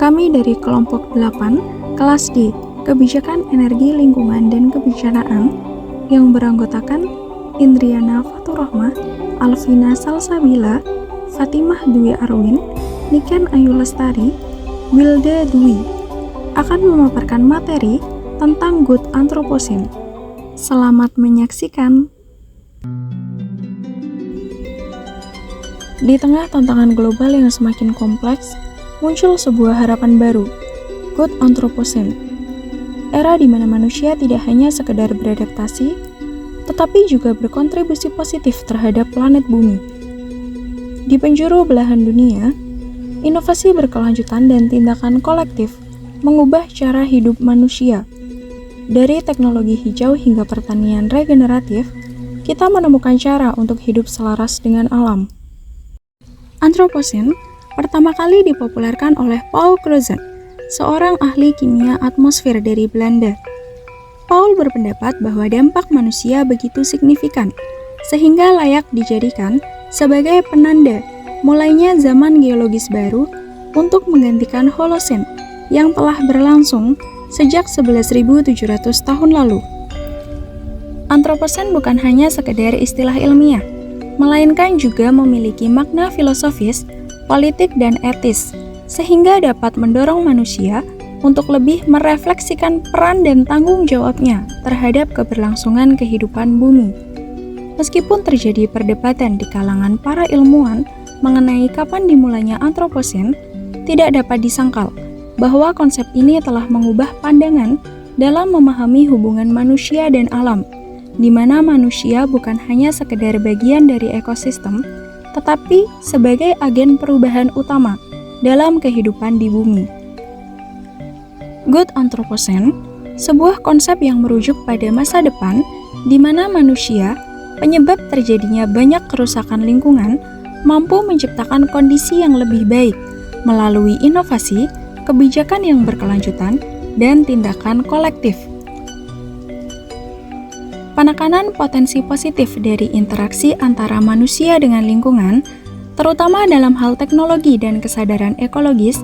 Kami dari kelompok 8, kelas D, Kebijakan Energi Lingkungan dan Kebijaksanaan, yang beranggotakan Indriana Faturrahmah, Alvina Salsabila, Fatimah Dwi Arwin, Niken Ayu Lestari, Wilda Dwi, akan memaparkan materi tentang Good Anthropocene. Selamat menyaksikan. Di tengah tantangan global yang semakin kompleks, muncul sebuah harapan baru, Good Anthropocene. Era di mana manusia tidak hanya sekedar beradaptasi, tetapi juga berkontribusi positif terhadap planet bumi. Di penjuru belahan dunia, inovasi berkelanjutan dan tindakan kolektif mengubah cara hidup manusia. Dari teknologi hijau hingga pertanian regeneratif, kita menemukan cara untuk hidup selaras dengan alam. Anthropocene pertama kali dipopulerkan oleh Paul Crutzen, seorang ahli kimia atmosfer dari Belanda. Paul berpendapat bahwa dampak manusia begitu signifikan, sehingga layak dijadikan sebagai penanda mulainya zaman geologis baru untuk menggantikan Holocene yang telah berlangsung sejak 11.700 tahun lalu. Anthropocene bukan hanya sekedar istilah ilmiah, melainkan juga memiliki makna filosofis, politik, dan etis, sehingga dapat mendorong manusia untuk lebih merefleksikan peran dan tanggung jawabnya terhadap keberlangsungan kehidupan bumi. Meskipun terjadi perdebatan di kalangan para ilmuwan mengenai kapan dimulainya Anthropocene, tidak dapat disangkal bahwa konsep ini telah mengubah pandangan dalam memahami hubungan manusia dan alam, di mana manusia bukan hanya sekedar bagian dari ekosistem, tetapi sebagai agen perubahan utama dalam kehidupan di bumi. Good Anthropocene, sebuah konsep yang merujuk pada masa depan di mana manusia, penyebab terjadinya banyak kerusakan lingkungan, mampu menciptakan kondisi yang lebih baik melalui inovasi, kebijakan yang berkelanjutan, dan tindakan kolektif. Penekanan potensi positif dari interaksi antara manusia dengan lingkungan, terutama dalam hal teknologi dan kesadaran ekologis,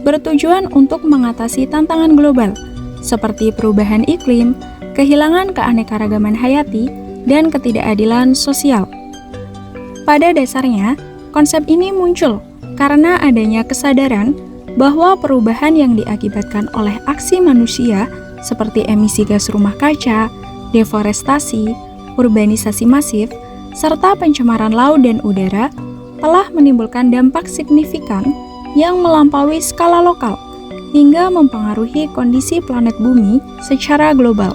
bertujuan untuk mengatasi tantangan global, seperti perubahan iklim, kehilangan keanekaragaman hayati, dan ketidakadilan sosial. Pada dasarnya, konsep ini muncul karena adanya kesadaran bahwa perubahan yang diakibatkan oleh aksi manusia seperti emisi gas rumah kaca, deforestasi, urbanisasi masif, serta pencemaran laut dan udara telah menimbulkan dampak signifikan yang melampaui skala lokal hingga mempengaruhi kondisi planet bumi secara global.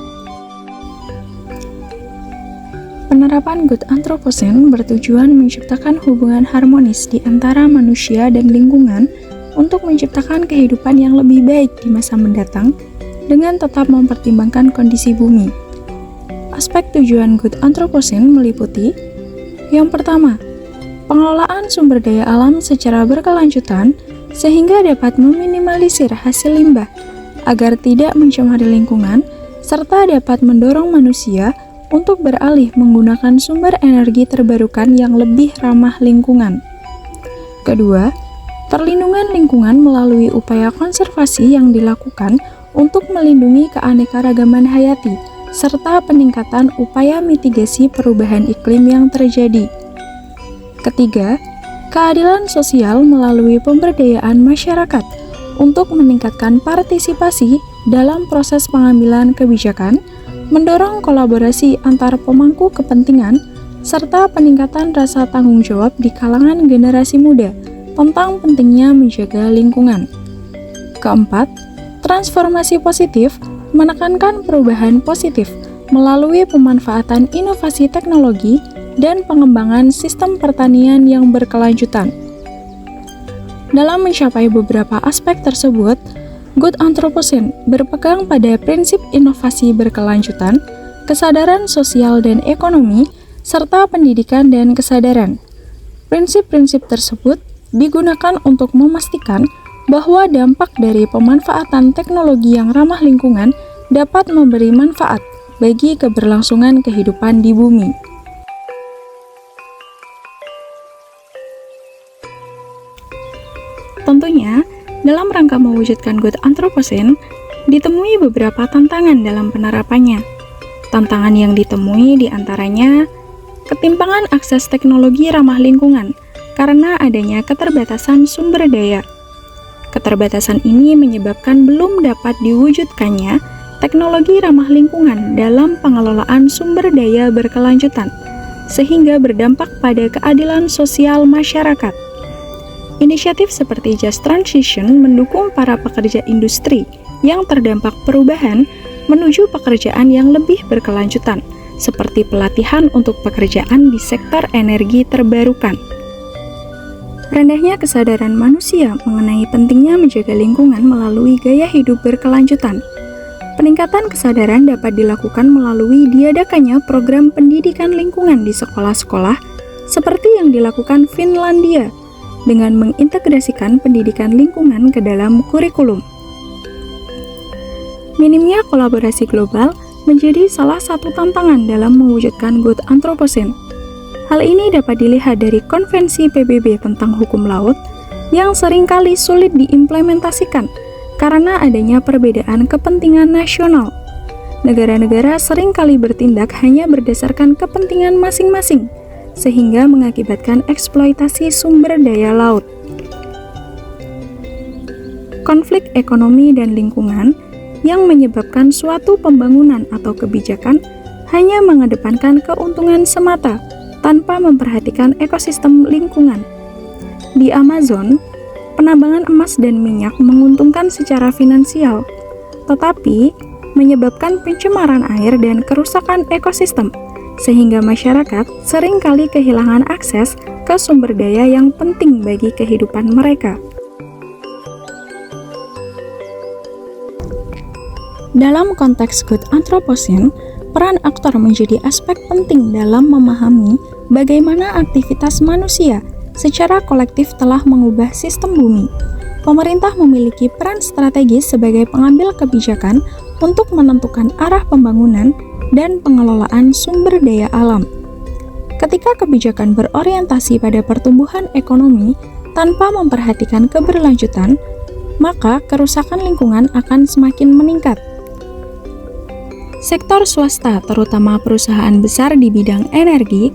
Penerapan Good Anthropocene bertujuan menciptakan hubungan harmonis di antara manusia dan lingkungan untuk menciptakan kehidupan yang lebih baik di masa mendatang dengan tetap mempertimbangkan kondisi bumi. Aspek tujuan Good Anthropocene meliputi: yang pertama, pengelolaan sumber daya alam secara berkelanjutan sehingga dapat meminimalisir hasil limbah agar tidak mencemari lingkungan serta dapat mendorong manusia untuk beralih menggunakan sumber energi terbarukan yang lebih ramah lingkungan. Kedua, perlindungan lingkungan melalui upaya konservasi yang dilakukan untuk melindungi keanekaragaman hayati serta peningkatan upaya mitigasi perubahan iklim yang terjadi. Ketiga, keadilan sosial melalui pemberdayaan masyarakat untuk meningkatkan partisipasi dalam proses pengambilan kebijakan, mendorong kolaborasi antar pemangku kepentingan, serta peningkatan rasa tanggung jawab di kalangan generasi muda tentang pentingnya menjaga lingkungan. Keempat, transformasi positif menekankan perubahan positif melalui pemanfaatan inovasi teknologi dan pengembangan sistem pertanian yang berkelanjutan. Dalam mencapai beberapa aspek tersebut, Good Anthropocene berpegang pada prinsip inovasi berkelanjutan, kesadaran sosial dan ekonomi, serta pendidikan dan kesadaran. Prinsip-prinsip tersebut digunakan untuk memastikan bahwa dampak dari pemanfaatan teknologi yang ramah lingkungan dapat memberi manfaat bagi keberlangsungan kehidupan di bumi. Tentunya, Dalam rangka mewujudkan good Anthropocene, ditemui beberapa tantangan dalam penerapannya. Tantangan yang ditemui diantaranya ketimpangan akses teknologi ramah lingkungan karena adanya keterbatasan sumber daya. Keterbatasan ini menyebabkan belum dapat diwujudkannya teknologi ramah lingkungan dalam pengelolaan sumber daya berkelanjutan, sehingga berdampak pada keadilan sosial masyarakat. Inisiatif seperti Just Transition mendukung para pekerja industri yang terdampak perubahan menuju pekerjaan yang lebih berkelanjutan, seperti pelatihan untuk pekerjaan di sektor energi terbarukan. Rendahnya kesadaran manusia mengenai pentingnya menjaga lingkungan melalui gaya hidup berkelanjutan. Peningkatan kesadaran dapat dilakukan melalui diadakannya program pendidikan lingkungan di sekolah-sekolah, seperti yang dilakukan Finlandia, dengan mengintegrasikan pendidikan lingkungan ke dalam kurikulum. Minimnya kolaborasi global menjadi salah satu tantangan dalam mewujudkan good Anthropocene. Hal ini dapat dilihat dari Konvensi PBB tentang hukum laut yang seringkali sulit diimplementasikan karena adanya perbedaan kepentingan nasional. Negara-negara seringkali bertindak hanya berdasarkan kepentingan masing-masing, sehingga mengakibatkan eksploitasi sumber daya laut. Konflik ekonomi dan lingkungan yang menyebabkan suatu pembangunan atau kebijakan hanya mengedepankan keuntungan semata tanpa memperhatikan ekosistem lingkungan. Di Amazon, penambangan emas dan minyak menguntungkan secara finansial, tetapi menyebabkan pencemaran air dan kerusakan ekosistem, sehingga masyarakat seringkali kehilangan akses ke sumber daya yang penting bagi kehidupan mereka. Dalam konteks good Anthropocene, peran aktor menjadi aspek penting dalam memahami bagaimana aktivitas manusia secara kolektif telah mengubah sistem bumi. Pemerintah memiliki peran strategis sebagai pengambil kebijakan untuk menentukan arah pembangunan dan pengelolaan sumber daya alam. Ketika kebijakan berorientasi pada pertumbuhan ekonomi tanpa memperhatikan keberlanjutan, maka kerusakan lingkungan akan semakin meningkat. Sektor swasta, terutama perusahaan besar di bidang energi,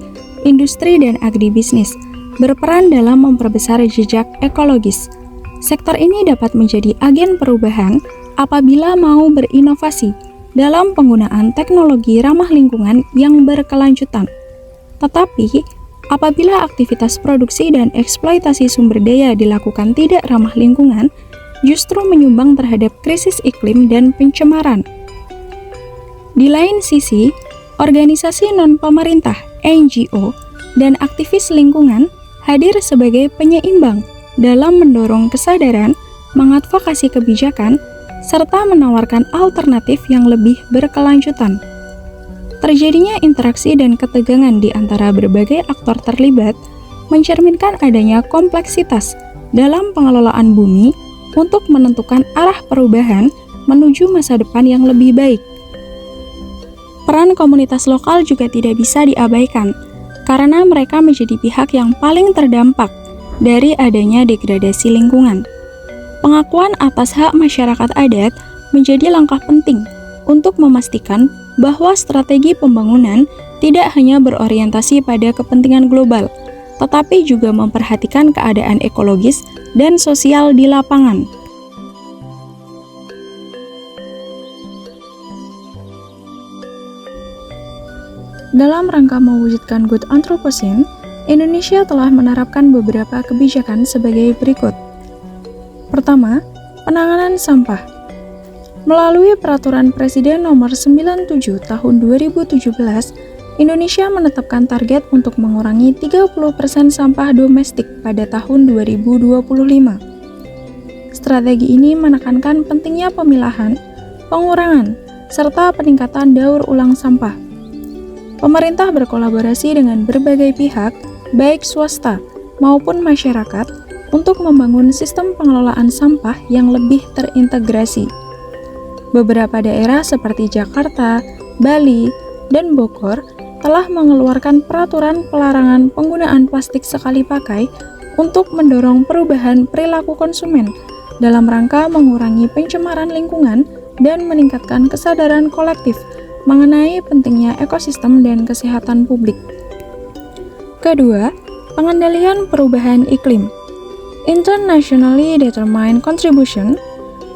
industri, dan agribisnis, berperan dalam memperbesar jejak ekologis. Sektor ini dapat menjadi agen perubahan apabila mau berinovasi dalam penggunaan teknologi ramah lingkungan yang berkelanjutan. Tetapi, apabila aktivitas produksi dan eksploitasi sumber daya dilakukan tidak ramah lingkungan, justru menyumbang terhadap krisis iklim dan pencemaran. Di lain sisi, organisasi non-pemerintah, NGO, dan aktivis lingkungan hadir sebagai penyeimbang dalam mendorong kesadaran, mengadvokasi kebijakan, serta menawarkan alternatif yang lebih berkelanjutan. Terjadinya interaksi dan ketegangan di antara berbagai aktor terlibat mencerminkan adanya kompleksitas dalam pengelolaan bumi untuk menentukan arah perubahan menuju masa depan yang lebih baik. Peran komunitas lokal juga tidak bisa diabaikan, karena mereka menjadi pihak yang paling terdampak dari adanya degradasi lingkungan. Pengakuan atas hak masyarakat adat menjadi langkah penting untuk memastikan bahwa strategi pembangunan tidak hanya berorientasi pada kepentingan global, tetapi juga memperhatikan keadaan ekologis dan sosial di lapangan. Dalam rangka mewujudkan good Anthropocene, Indonesia telah menerapkan beberapa kebijakan sebagai berikut. Pertama, penanganan sampah. Melalui Peraturan Presiden Nomor 97 Tahun 2017, Indonesia menetapkan target untuk mengurangi 30% sampah domestik pada tahun 2025. Strategi ini menekankan pentingnya pemilahan, pengurangan, serta peningkatan daur ulang sampah. Pemerintah berkolaborasi dengan berbagai pihak, baik swasta maupun masyarakat, untuk membangun sistem pengelolaan sampah yang lebih terintegrasi. Beberapa daerah seperti Jakarta, Bali, dan Bogor telah mengeluarkan peraturan pelarangan penggunaan plastik sekali pakai untuk mendorong perubahan perilaku konsumen dalam rangka mengurangi pencemaran lingkungan dan meningkatkan kesadaran kolektif mengenai pentingnya ekosistem dan kesehatan publik. Kedua, pengendalian perubahan iklim. Internationally Determined Contribution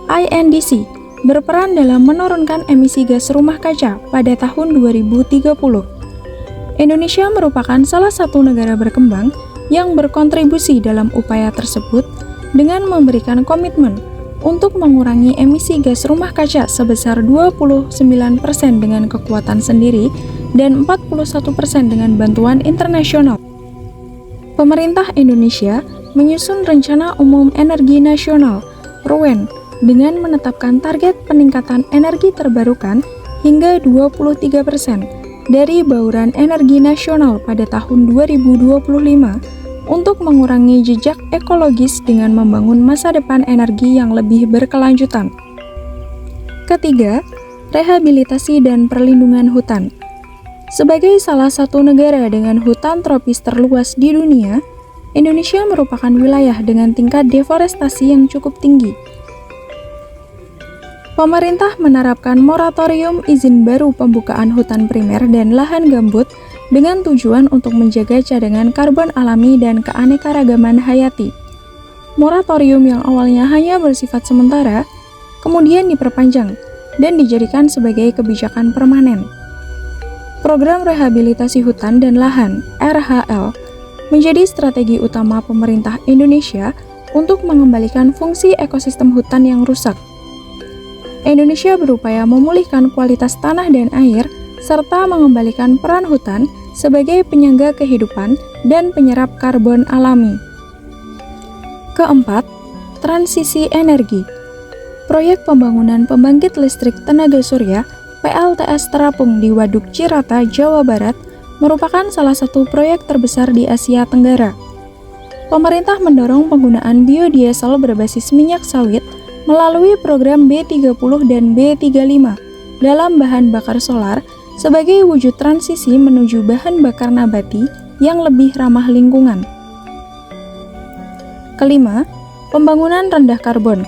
(INDC) berperan dalam menurunkan emisi gas rumah kaca pada tahun 2030. Indonesia merupakan salah satu negara berkembang yang berkontribusi dalam upaya tersebut dengan memberikan komitmen untuk mengurangi emisi gas rumah kaca sebesar 29% dengan kekuatan sendiri dan 41% dengan bantuan internasional. Pemerintah Indonesia menyusun Rencana Umum Energi Nasional (RUEN) dengan menetapkan target peningkatan energi terbarukan hingga 23% dari bauran energi nasional pada tahun 2025 untuk mengurangi jejak ekologis dengan membangun masa depan energi yang lebih berkelanjutan. Ketiga, rehabilitasi dan perlindungan hutan. Sebagai salah satu negara dengan hutan tropis terluas di dunia, Indonesia merupakan wilayah dengan tingkat deforestasi yang cukup tinggi. Pemerintah menerapkan moratorium izin baru pembukaan hutan primer dan lahan gambut dengan tujuan untuk menjaga cadangan karbon alami dan keanekaragaman hayati. Moratorium yang awalnya hanya bersifat sementara, kemudian diperpanjang dan dijadikan sebagai kebijakan permanen. Program Rehabilitasi Hutan dan Lahan (RHL) menjadi strategi utama pemerintah Indonesia untuk mengembalikan fungsi ekosistem hutan yang rusak. Indonesia berupaya memulihkan kualitas tanah dan air serta mengembalikan peran hutan sebagai penyangga kehidupan dan penyerap karbon alami. Keempat, transisi energi. Proyek pembangunan pembangkit listrik tenaga surya PLTS terapung di Waduk Cirata, Jawa Barat merupakan salah satu proyek terbesar di Asia Tenggara. Pemerintah mendorong penggunaan biodiesel berbasis minyak sawit melalui program B30 dan B35 dalam bahan bakar solar sebagai wujud transisi menuju bahan bakar nabati yang lebih ramah lingkungan. Kelima, pembangunan rendah karbon.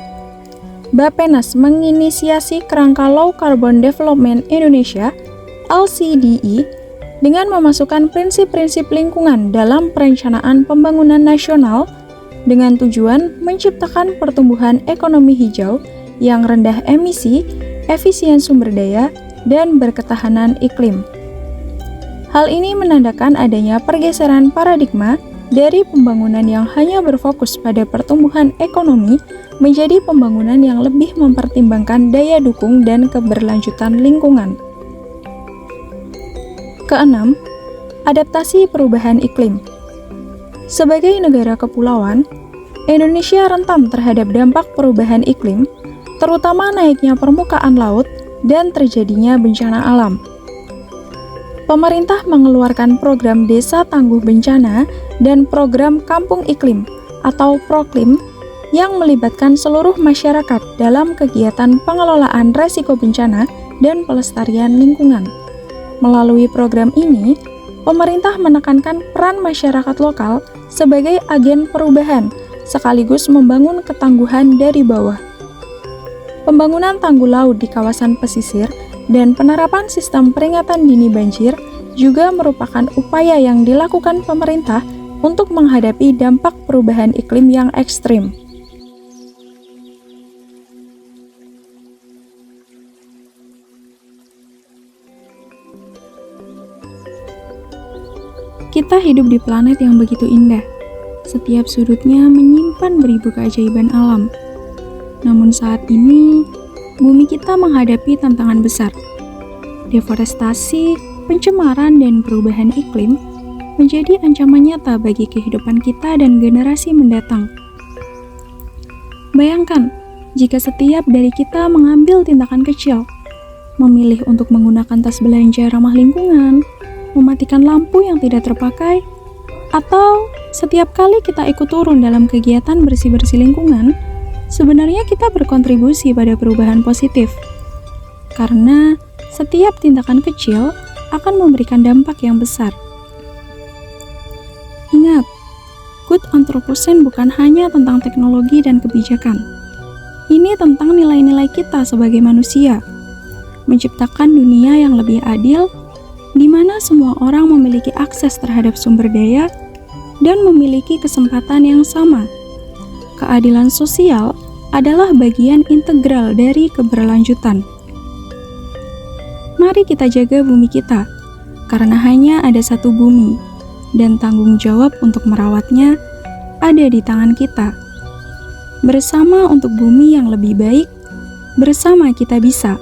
Bappenas menginisiasi Kerangka Low Carbon Development Indonesia (LCDE) dengan memasukkan prinsip-prinsip lingkungan dalam perencanaan pembangunan nasional dengan tujuan menciptakan pertumbuhan ekonomi hijau yang rendah emisi, efisien sumber daya, dan berketahanan iklim. Hal ini menandakan adanya pergeseran paradigma dari pembangunan yang hanya berfokus pada pertumbuhan ekonomi menjadi pembangunan yang lebih mempertimbangkan daya dukung dan keberlanjutan lingkungan. Keenam, adaptasi perubahan iklim. Sebagai negara kepulauan, Indonesia rentan terhadap dampak perubahan iklim, terutama naiknya permukaan laut dan terjadinya bencana alam. Pemerintah mengeluarkan program Desa Tangguh Bencana dan program Kampung Iklim atau Proklim yang melibatkan seluruh masyarakat dalam kegiatan pengelolaan resiko bencana dan pelestarian lingkungan. Melalui program ini, pemerintah menekankan peran masyarakat lokal sebagai agen perubahan sekaligus membangun ketangguhan dari bawah. Pembangunan tanggul laut di kawasan pesisir dan penerapan sistem peringatan dini banjir juga merupakan upaya yang dilakukan pemerintah untuk menghadapi dampak perubahan iklim yang ekstrim. Kita hidup di planet yang begitu indah. Setiap sudutnya menyimpan beribu keajaiban alam. Namun saat ini, bumi kita menghadapi tantangan besar. Deforestasi, pencemaran, dan perubahan iklim menjadi ancaman nyata bagi kehidupan kita dan generasi mendatang. Bayangkan, jika setiap dari kita mengambil tindakan kecil, memilih untuk menggunakan tas belanja ramah lingkungan, mematikan lampu yang tidak terpakai, atau setiap kali kita ikut turun dalam kegiatan bersih-bersih lingkungan, sebenarnya kita berkontribusi pada perubahan positif. Karena setiap tindakan kecil akan memberikan dampak yang besar. Ingat, Good Anthropocene bukan hanya tentang teknologi dan kebijakan, Ini tentang nilai-nilai kita sebagai manusia, menciptakan dunia yang lebih adil, di mana semua orang memiliki akses terhadap sumber daya dan memiliki kesempatan yang sama. Keadilan sosial adalah bagian integral dari keberlanjutan. Mari kita jaga bumi kita, karena hanya ada satu bumi, dan tanggung jawab untuk merawatnya ada di tangan kita. Bersama untuk bumi yang lebih baik, bersama kita bisa.